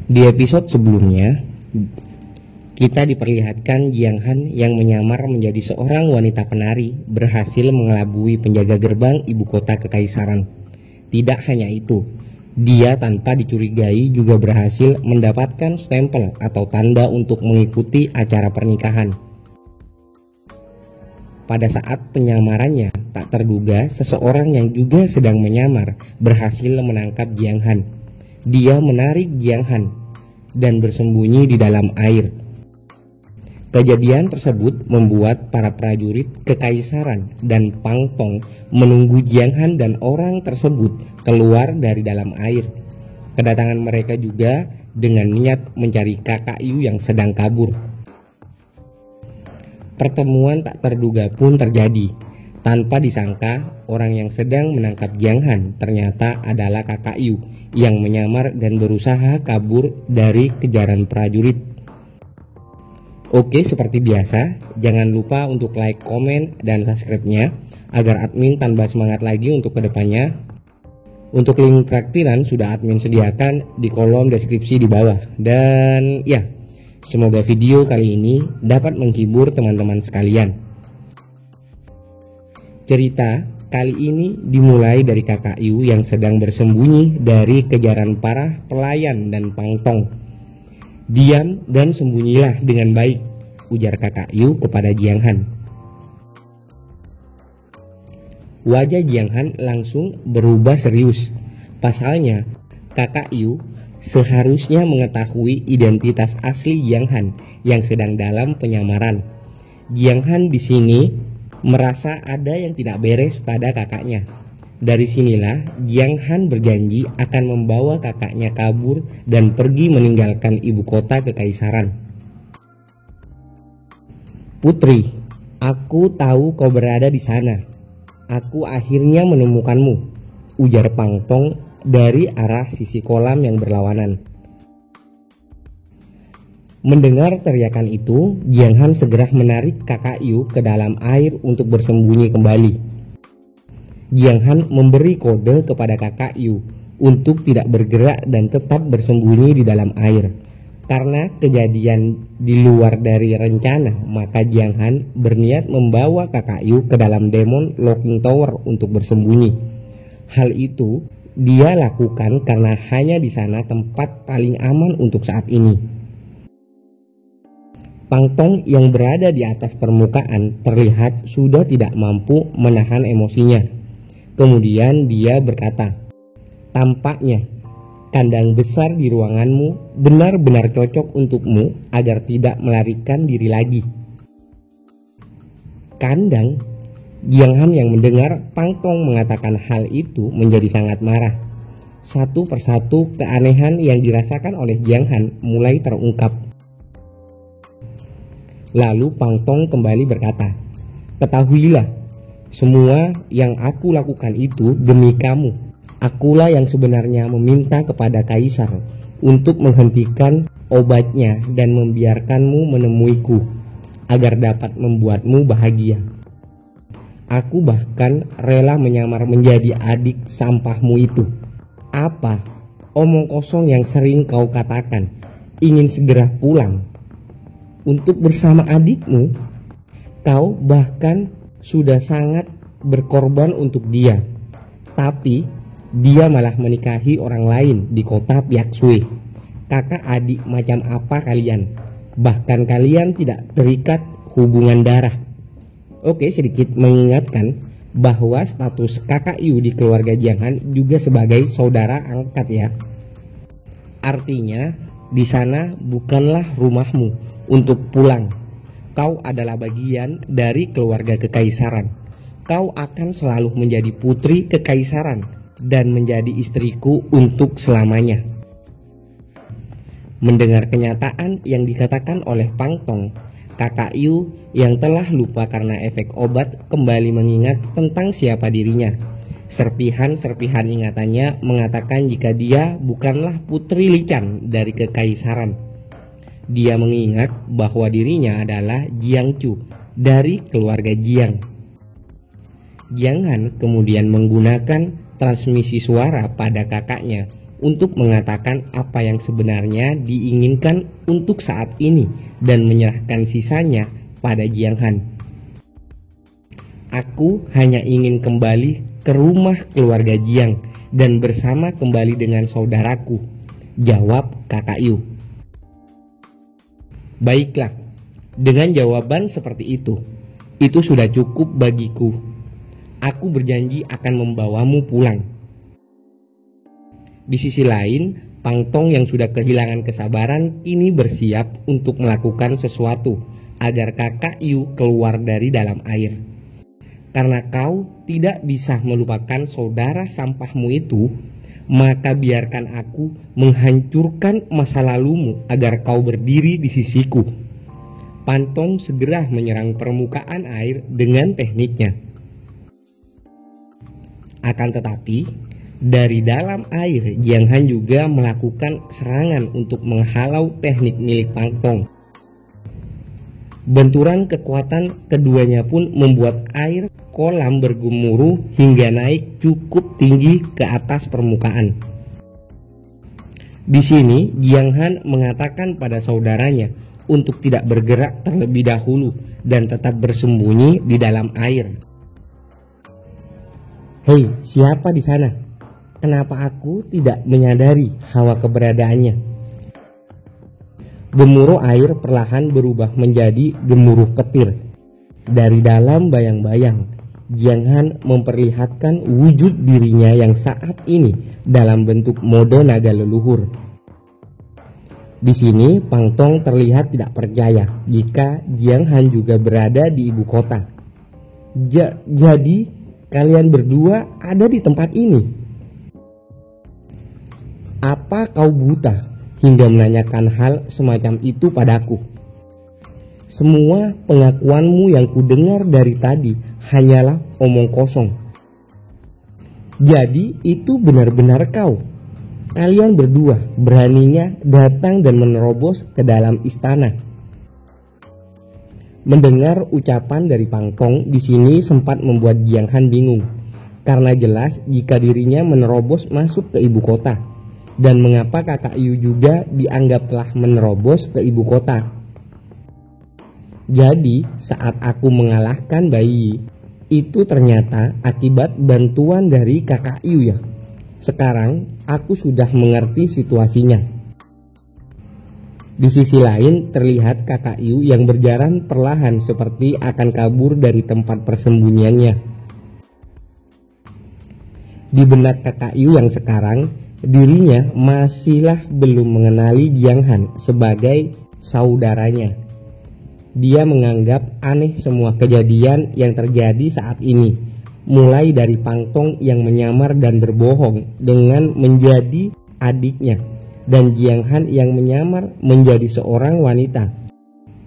Di episode sebelumnya, kita diperlihatkan Jiang Han yang menyamar menjadi seorang wanita penari berhasil mengelabui penjaga gerbang ibu kota kekaisaran. Tidak hanya itu, dia tanpa dicurigai juga berhasil mendapatkan stempel atau tanda untuk mengikuti acara pernikahan. Pada saat penyamarannya, tak terduga seseorang yang juga sedang menyamar berhasil menangkap Jiang Han. Dia menarik Jiang Han dan bersembunyi di dalam air. Kejadian tersebut membuat para prajurit kekaisaran dan Pang Tong menunggu Jiang Han dan orang tersebut keluar dari dalam air. Kedatangan mereka juga dengan niat mencari kakak Yu yang sedang kabur. Pertemuan tak terduga pun terjadi. Tanpa disangka, orang yang sedang menangkap Jiang Han ternyata adalah kakak Yu yang menyamar dan berusaha kabur dari kejaran prajurit. Oke, seperti biasa, jangan lupa untuk like, komen, dan subscribe-nya agar admin tambah semangat lagi untuk kedepannya. Untuk link traktiran sudah admin sediakan di kolom deskripsi di bawah. Dan ya, semoga video kali ini dapat menghibur teman-teman sekalian. Cerita kali ini dimulai dari kakak Yu yang sedang bersembunyi dari kejaran para pelayan dan Pang Tong. Diam dan sembunyilah dengan baik, ujar kakak Yu kepada Jiang Han. Wajah Jiang Han langsung berubah serius. Pasalnya, kakak Yu seharusnya mengetahui identitas asli Jiang Han yang sedang dalam penyamaran. Jiang Han di sini merasa ada yang tidak beres pada kakaknya. Dari sinilah Jiang Han berjanji akan membawa kakaknya kabur dan pergi meninggalkan ibu kota kekaisaran. Putri, aku tahu kau berada di sana. Aku akhirnya menemukanmu, ujar Pang Tong dari arah sisi kolam yang berlawanan. Mendengar teriakan itu, Jiang Han segera menarik kakak Yu ke dalam air untuk bersembunyi kembali. Jiang Han memberi kode kepada kakak Yu untuk tidak bergerak dan tetap bersembunyi di dalam air. Karena kejadian di luar dari rencana, maka Jiang Han berniat membawa kakak Yu ke dalam Demon Locking Tower untuk bersembunyi. Hal itu dia lakukan karena hanya di sana tempat paling aman untuk saat ini. Pang Tong yang berada di atas permukaan terlihat sudah tidak mampu menahan emosinya. Kemudian dia berkata, "Tampaknya kandang besar di ruanganmu benar-benar cocok untukmu agar tidak melarikan diri lagi." Kandang? Jiang Han yang mendengar Pang Tong mengatakan hal itu menjadi sangat marah. Satu persatu keanehan yang dirasakan oleh Jiang Han mulai terungkap. Lalu Pang Tong kembali berkata, "Ketahuilah, semua yang aku lakukan itu demi kamu. Akulah yang sebenarnya meminta kepada kaisar untuk menghentikan obatnya dan membiarkanmu menemuiku agar dapat membuatmu bahagia. Aku bahkan rela menyamar menjadi adik sampahmu itu. Apa omong kosong yang sering kau katakan, ingin segera pulang untuk bersama adikmu? Kau bahkan sudah sangat berkorban untuk dia, tapi dia malah menikahi orang lain di kota Piaksui. Kakak adik macam apa kalian? Bahkan kalian tidak terikat hubungan darah." Oke, sedikit mengingatkan bahwa status kakak Yu di keluarga Jiang Han juga sebagai saudara angkat ya. Artinya di sana bukanlah rumahmu untuk pulang. Kau adalah bagian dari keluarga kekaisaran. Kau akan selalu menjadi putri kekaisaran dan menjadi istriku untuk selamanya. Mendengar kenyataan yang dikatakan oleh Pang Tong, kakak Yu yang telah lupa karena efek obat kembali mengingat tentang siapa dirinya. Serpihan-serpihan ingatannya mengatakan jika dia bukanlah putri Lican dari kekaisaran. Dia mengingat bahwa dirinya adalah Jiang Chu dari keluarga Jiang. Jiang Han kemudian menggunakan transmisi suara pada kakaknya untuk mengatakan apa yang sebenarnya diinginkan untuk saat ini dan menyerahkan sisanya pada Jiang Han. Aku hanya ingin kembali ke rumah keluarga Jiang dan bersama kembali dengan saudaraku, jawab Kakak Yu. Baiklah, dengan jawaban seperti itu sudah cukup bagiku. Aku berjanji akan membawamu pulang. Di sisi lain, Pang Tong yang sudah kehilangan kesabaran kini bersiap untuk melakukan sesuatu agar Kakak Yu keluar dari dalam air. Karena kau tidak bisa melupakan saudara sampahmu itu, maka biarkan aku menghancurkan masa lalumu agar kau berdiri di sisiku. Pan Tong segera menyerang permukaan air dengan tekniknya. Akan tetapi, dari dalam air Jiang Han juga melakukan serangan untuk menghalau teknik milik Pang Tong. Benturan kekuatan keduanya pun membuat air kolam bergemuruh hingga naik cukup tinggi ke atas permukaan. Di sini Jiang Han mengatakan pada saudaranya untuk tidak bergerak terlebih dahulu dan tetap bersembunyi di dalam air. Hei, siapa di sana? Kenapa aku tidak menyadari hawa keberadaannya? Gemuruh air perlahan berubah menjadi gemuruh petir. Dari dalam bayang-bayang, Jiang Han memperlihatkan wujud dirinya yang saat ini dalam bentuk mode naga leluhur. Di sini Pang Tong terlihat tidak percaya jika Jiang Han juga berada di ibu kota. Jadi kalian berdua ada di tempat ini? Apa kau buta hingga menanyakan hal semacam itu padaku? Semua pengakuanmu yang kudengar dari tadi hanyalah omong kosong. Jadi itu benar-benar kau. Kalian berdua beraninya datang dan menerobos ke dalam istana. Mendengar ucapan dari Pang Tong di sini sempat membuat Jiang Han bingung, karena jelas jika dirinya menerobos masuk ke ibu kota. Dan mengapa Kakak Yu juga dianggap telah menerobos ke ibu kota. Jadi saat aku mengalahkan bayi itu ternyata akibat bantuan dari Kakak Yu ya. Sekarang aku sudah mengerti situasinya. Di sisi lain terlihat Kakak Yu yang berjalan perlahan seperti akan kabur dari tempat persembunyiannya. Di benak Kakak Yu yang sekarang, dirinya masihlah belum mengenali Jiang Han sebagai saudaranya. Dia menganggap aneh semua kejadian yang terjadi saat ini, mulai dari Pang Tong yang menyamar dan berbohong dengan menjadi adiknya, dan Jiang Han yang menyamar menjadi seorang wanita.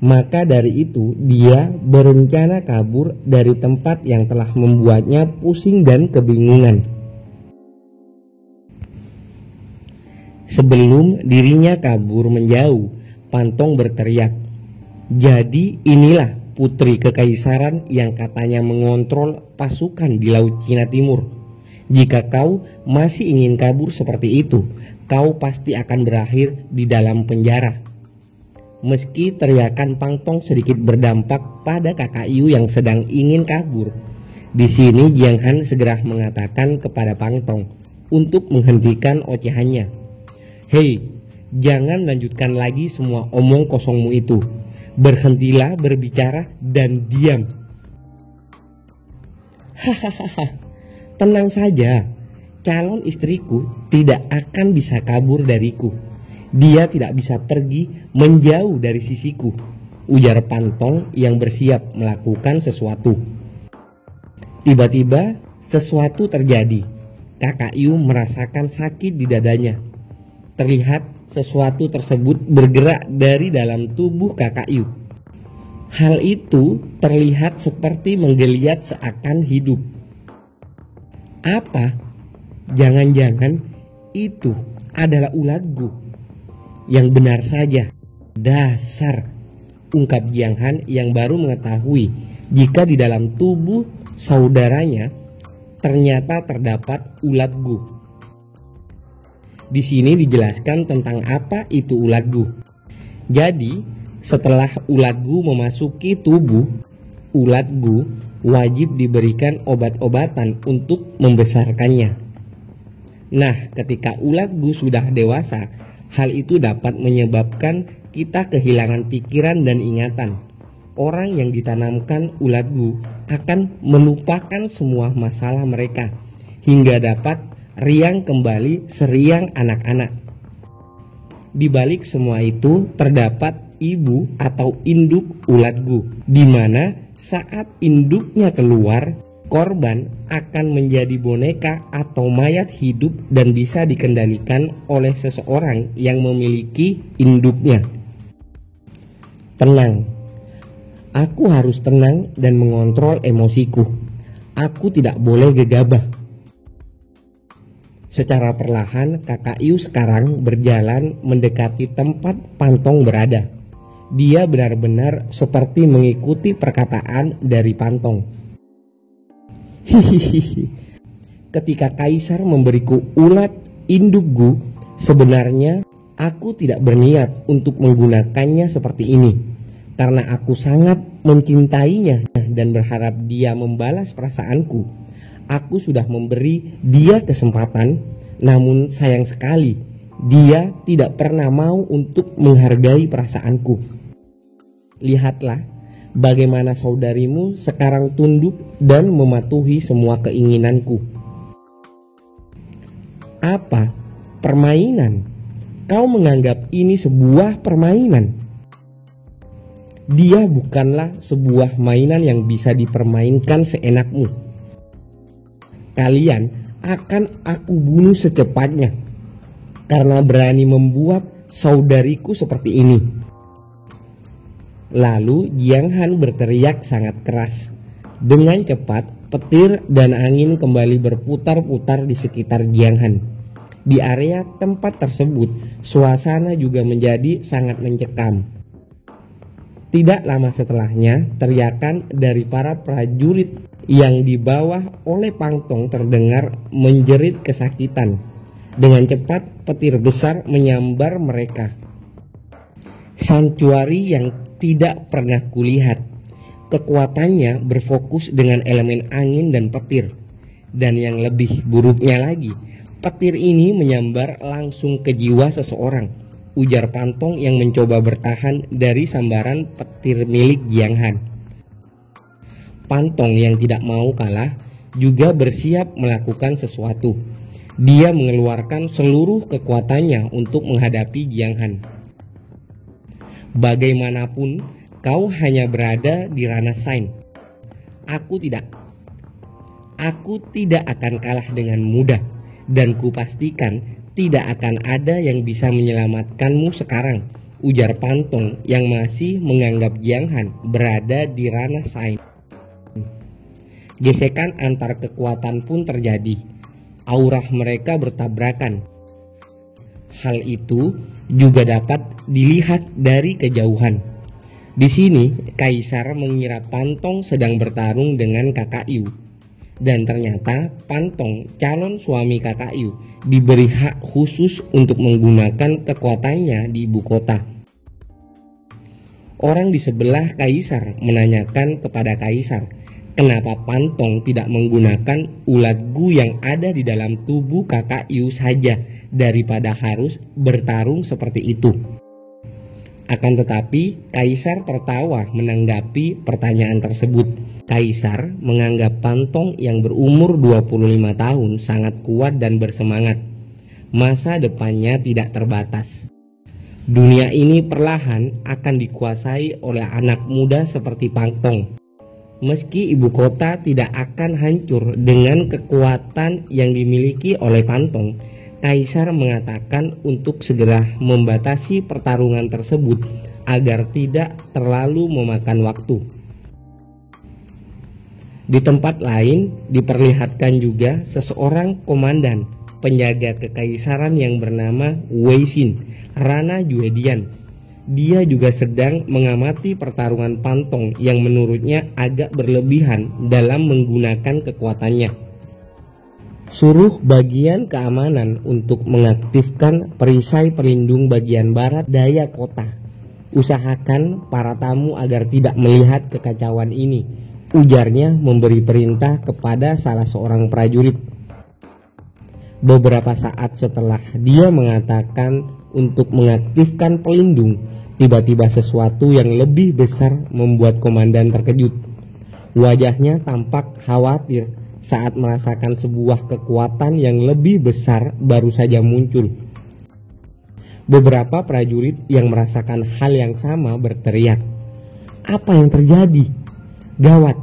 Maka dari itu dia berencana kabur dari tempat yang telah membuatnya pusing dan kebingungan. Sebelum dirinya kabur menjauh, Pan Tong berteriak, "Jadi inilah putri kekaisaran yang katanya mengontrol pasukan di Laut Cina Timur. Jika kau masih ingin kabur seperti itu, kau pasti akan berakhir di dalam penjara." Meski teriakan Pang Tong sedikit berdampak pada Kakak Yu yang sedang ingin kabur, di sini Jiang Han segera mengatakan kepada Pang Tong untuk menghentikan ocehannya. "Hei, jangan lanjutkan lagi semua omong kosongmu itu. Berhentilah berbicara dan diam." Hahaha, tenang saja. Calon istriku tidak akan bisa kabur dariku. Dia tidak bisa pergi menjauh dari sisiku, ujar Pan Tong yang bersiap melakukan sesuatu. Tiba-tiba sesuatu terjadi. Kakak Yu merasakan sakit di dadanya. Terlihat sesuatu tersebut bergerak dari dalam tubuh Kakak Yu. Hal itu terlihat seperti menggeliat seakan hidup. Apa? Jangan-jangan itu adalah ulatku. Yang benar saja. Dasar, ungkap Jiang Han yang baru mengetahui jika di dalam tubuh saudaranya ternyata terdapat ulatku. Di sini dijelaskan tentang apa itu ulat gu. Jadi, setelah ulat gu memasuki tubuh, ulat gu wajib diberikan obat-obatan untuk membesarkannya. Nah, ketika ulat gu sudah dewasa, hal itu dapat menyebabkan kita kehilangan pikiran dan ingatan. Orang yang ditanamkan ulat gu akan melupakan semua masalah mereka hingga dapat riang kembali seriang anak-anak. Di balik semua itu terdapat ibu atau induk ulat gu, di mana saat induknya keluar, korban akan menjadi boneka atau mayat hidup dan bisa dikendalikan oleh seseorang yang memiliki induknya. Tenang. Aku harus tenang dan mengontrol emosiku. Aku tidak boleh gegabah. Secara perlahan, Kakak Yu sekarang berjalan mendekati tempat Pantong berada. Dia benar-benar seperti mengikuti perkataan dari Pantong. Hihihi. Ketika Kaisar memberiku ulat induk gu, sebenarnya aku tidak berniat untuk menggunakannya seperti ini. Karena aku sangat mencintainya dan berharap dia membalas perasaanku. Aku sudah memberi dia kesempatan, namun sayang sekali dia tidak pernah mau untuk menghargai perasaanku. Lihatlah bagaimana saudarimu sekarang tunduk dan mematuhi semua keinginanku. Apa? Permainan? Kau menganggap ini sebuah permainan? Dia bukanlah sebuah mainan yang bisa dipermainkan seenakmu. Kalian akan aku bunuh secepatnya karena berani membuat saudariku seperti ini. Lalu Jiang Han berteriak sangat keras. Dengan cepat, petir dan angin kembali berputar-putar di sekitar Jiang Han. Di area tempat tersebut, suasana juga menjadi sangat mencekam. Tidak lama setelahnya, teriakan dari para prajurit yang dibawa oleh Pantong terdengar menjerit kesakitan. Dengan cepat, petir besar menyambar mereka. Santuari yang tidak pernah kulihat. Kekuatannya berfokus dengan elemen angin dan petir. Dan yang lebih buruknya lagi, petir ini menyambar langsung ke jiwa seseorang, ujar Pantong yang mencoba bertahan dari sambaran petir milik Jiang Han. Pantong yang tidak mau kalah juga bersiap melakukan sesuatu. Dia mengeluarkan seluruh kekuatannya untuk menghadapi Jiang Han. Bagaimanapun, kau hanya berada di ranah Sain. Aku tidak akan kalah dengan mudah, dan kupastikan tidak akan ada yang bisa menyelamatkanmu sekarang, ujar Pantong yang masih menganggap Jiang Han berada di ranah Sain. Gesekan antar kekuatan pun terjadi. Aura mereka bertabrakan. Hal itu juga dapat dilihat dari kejauhan. Di sini, Kaisar mengira Pantong sedang bertarung dengan Kakak Yu. Dan ternyata Pantong, calon suami Kakak Yu, diberi hak khusus untuk menggunakan kekuatannya di ibu kota. Orang di sebelah Kaisar menanyakan kepada Kaisar, kenapa Pantong tidak menggunakan ulat gu yang ada di dalam tubuh Kakak Yu saja daripada harus bertarung seperti itu. Akan tetapi, Kaisar tertawa menanggapi pertanyaan tersebut. Kaisar menganggap Pantong yang berumur 25 tahun sangat kuat dan bersemangat. Masa depannya tidak terbatas. Dunia ini perlahan akan dikuasai oleh anak muda seperti Pantong. Meski ibu kota tidak akan hancur dengan kekuatan yang dimiliki oleh Pantong, Kaisar mengatakan untuk segera membatasi pertarungan tersebut agar tidak terlalu memakan waktu. Di tempat lain diperlihatkan juga seseorang komandan penjaga kekaisaran yang bernama Wei Xin, Rana Juedian. Dia juga sedang mengamati pertarungan Pantong yang menurutnya agak berlebihan dalam menggunakan kekuatannya. Suruh bagian keamanan untuk mengaktifkan perisai pelindung bagian barat daya kota. Usahakan para tamu agar tidak melihat kekacauan ini, ujarnya memberi perintah kepada salah seorang prajurit. Beberapa saat setelah dia mengatakan untuk mengaktifkan pelindung, tiba-tiba sesuatu yang lebih besar membuat komandan terkejut. Wajahnya tampak khawatir saat merasakan sebuah kekuatan yang lebih besar baru saja muncul. Beberapa prajurit yang merasakan hal yang sama berteriak, "Apa yang terjadi? Gawat,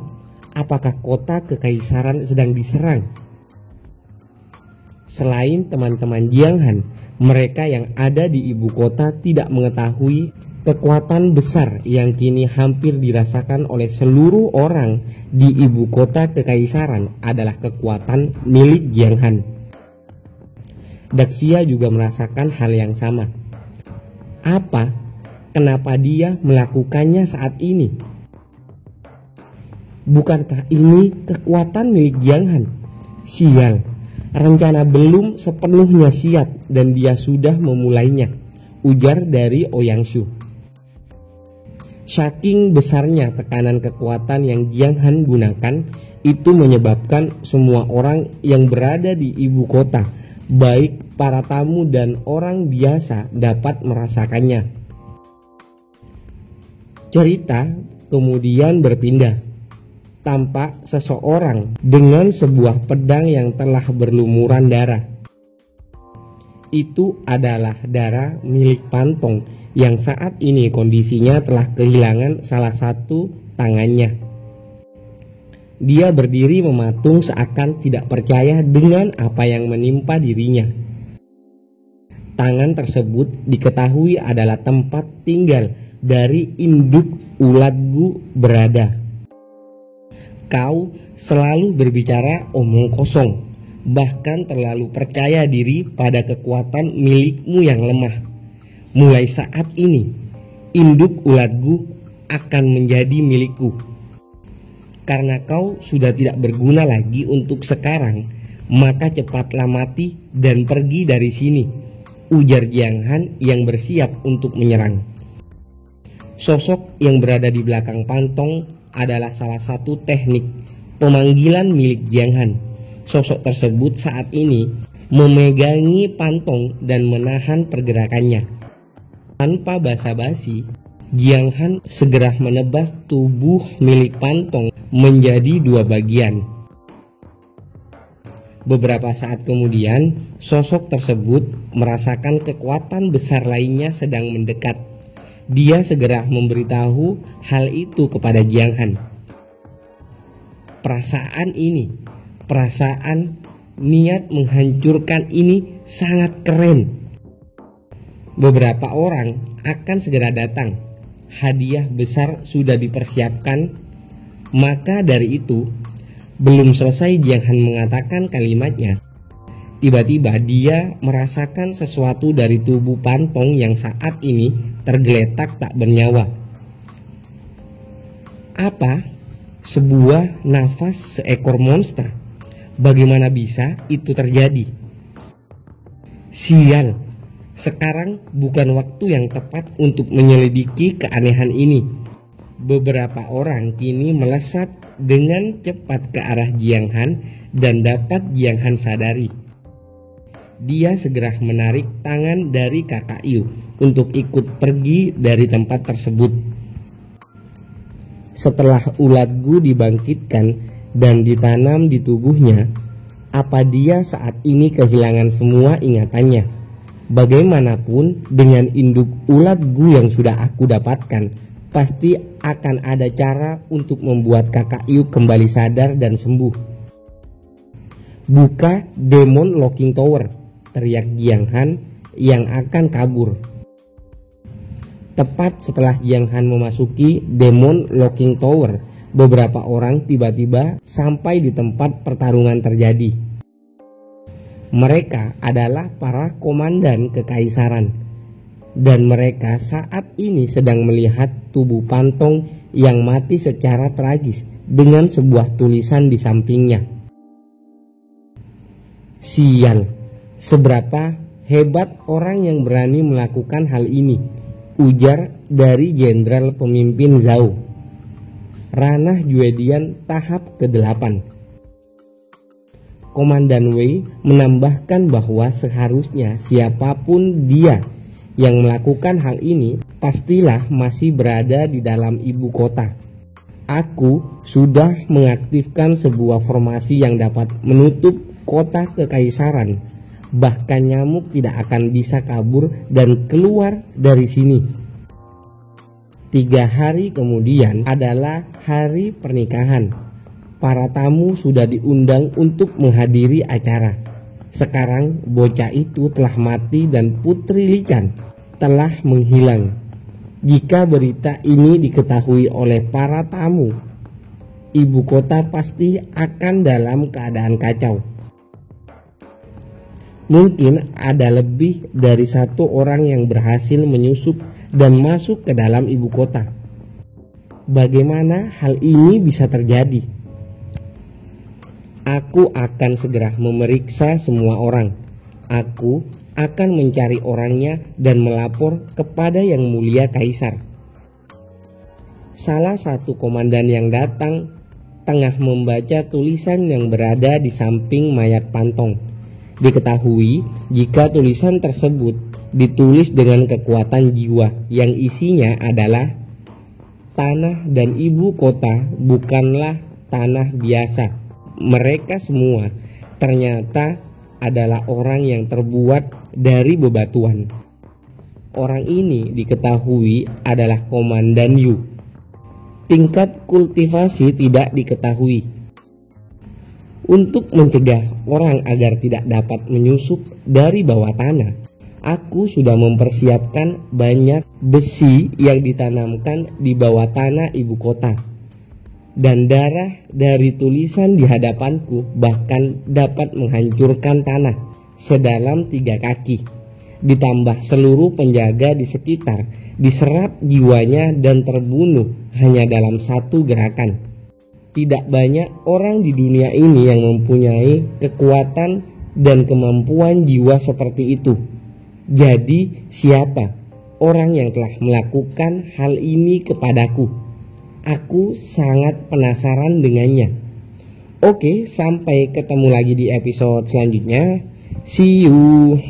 apakah kota kekaisaran sedang diserang?" Selain teman-teman Jiang Han, mereka yang ada di ibu kota tidak mengetahui kekuatan besar yang kini hampir dirasakan oleh seluruh orang di ibu kota kekaisaran adalah kekuatan milik Jiang Han. Daxia juga merasakan hal yang sama. Apa? Kenapa dia melakukannya saat ini? Bukankah ini kekuatan milik Jiang Han? Sial, rencana belum sepenuhnya siap dan dia sudah memulainya, ujar dari Oyangshu. Saking besarnya tekanan kekuatan yang Jiang Han gunakan, itu menyebabkan semua orang yang berada di ibu kota, baik para tamu dan orang biasa, dapat merasakannya. Cerita kemudian berpindah. Tampak seseorang dengan sebuah pedang yang telah berlumuran darah. Itu adalah darah milik Pantong yang saat ini kondisinya telah kehilangan salah satu tangannya. Dia berdiri mematung seakan tidak percaya dengan apa yang menimpa dirinya. Tangan tersebut diketahui adalah tempat tinggal dari induk ulat gu berada. Kau selalu berbicara omong kosong, bahkan terlalu percaya diri pada kekuatan milikmu yang lemah. Mulai saat ini, induk ulatgu akan menjadi milikku. Karena kau sudah tidak berguna lagi untuk sekarang, maka cepatlah mati dan pergi dari sini, ujar Jiang Han yang bersiap untuk menyerang. Sosok yang berada di belakang Pantong adalah salah satu teknik pemanggilan milik Jiang Han. Sosok tersebut saat ini memegangi Pantong dan menahan pergerakannya. Tanpa basa-basi, Jiang Han segera menebas tubuh milik Pantong menjadi dua bagian. Beberapa saat kemudian, sosok tersebut merasakan kekuatan besar lainnya sedang mendekat. Dia segera memberitahu hal itu kepada Jiang Han. Perasaan niat menghancurkan ini sangat keren. Beberapa orang akan segera datang. Hadiah besar sudah dipersiapkan. Maka dari itu, belum selesai Jiang Han mengatakan kalimatnya, tiba-tiba dia merasakan sesuatu dari tubuh Pantong yang saat ini tergeletak tak bernyawa. Apa? Sebuah nafas seekor monster. Bagaimana bisa itu terjadi? Sial, sekarang bukan waktu yang tepat untuk menyelidiki keanehan ini. Beberapa orang kini melesat dengan cepat ke arah Jiang Han dan dapat Jiang Han sadari. Dia segera menarik tangan dari kakak Yu untuk ikut pergi dari tempat tersebut. Setelah ulat gu dibangkitkan dan ditanam di tubuhnya, apa dia saat ini kehilangan semua ingatannya? Bagaimanapun dengan induk ulat gu yang sudah aku dapatkan, pasti akan ada cara untuk membuat kakak Yu kembali sadar dan sembuh. Buka Demon Locking Tower, teriak Jiang Han yang akan kabur. Tepat setelah Jiang Han memasuki Demon Locking Tower, beberapa orang tiba-tiba sampai di tempat pertarungan terjadi. Mereka adalah para komandan kekaisaran, dan mereka saat ini sedang melihat tubuh Pantong yang mati secara tragis dengan sebuah tulisan di sampingnya. Sial, seberapa hebat orang yang berani melakukan hal ini, ujar dari jenderal pemimpin Zhao. Ranah Juedian tahap ke-8. Komandan Wei menambahkan bahwa seharusnya siapapun dia yang melakukan hal ini pastilah masih berada di dalam ibu kota. Aku sudah mengaktifkan sebuah formasi yang dapat menutup kota kekaisaran. Bahkan nyamuk tidak akan bisa kabur dan keluar dari sini. 3 hari kemudian adalah hari pernikahan. Para tamu sudah diundang untuk menghadiri acara. Sekarang bocah itu telah mati dan Putri Lican telah menghilang. Jika berita ini diketahui oleh para tamu, ibu kota pasti akan dalam keadaan kacau. Mungkin ada lebih dari 1 orang yang berhasil menyusup dan masuk ke dalam ibu kota. Bagaimana hal ini bisa terjadi? Aku akan segera memeriksa semua orang. Aku akan mencari orangnya dan melapor kepada Yang Mulia Kaisar. Salah satu komandan yang datang tengah membaca tulisan yang berada di samping mayat Pantong. Diketahui jika tulisan tersebut ditulis dengan kekuatan jiwa yang isinya adalah tanah dan ibu kota bukanlah tanah biasa. Mereka semua ternyata adalah orang yang terbuat dari bebatuan. Orang ini diketahui adalah Komandan Yu. Tingkat kultivasi tidak diketahui. Untuk mencegah orang agar tidak dapat menyusup dari bawah tanah, aku sudah mempersiapkan banyak besi yang ditanamkan di bawah tanah ibu kota. Dan darah dari tulisan di hadapanku bahkan dapat menghancurkan tanah sedalam 3 kaki. Ditambah seluruh penjaga di sekitar diserap jiwanya dan terbunuh hanya dalam 1 gerakan. Tidak banyak orang di dunia ini yang mempunyai kekuatan dan kemampuan jiwa seperti itu. Jadi siapa orang yang telah melakukan hal ini kepadaku? Aku sangat penasaran dengannya. Oke, sampai ketemu lagi di episode selanjutnya. See you.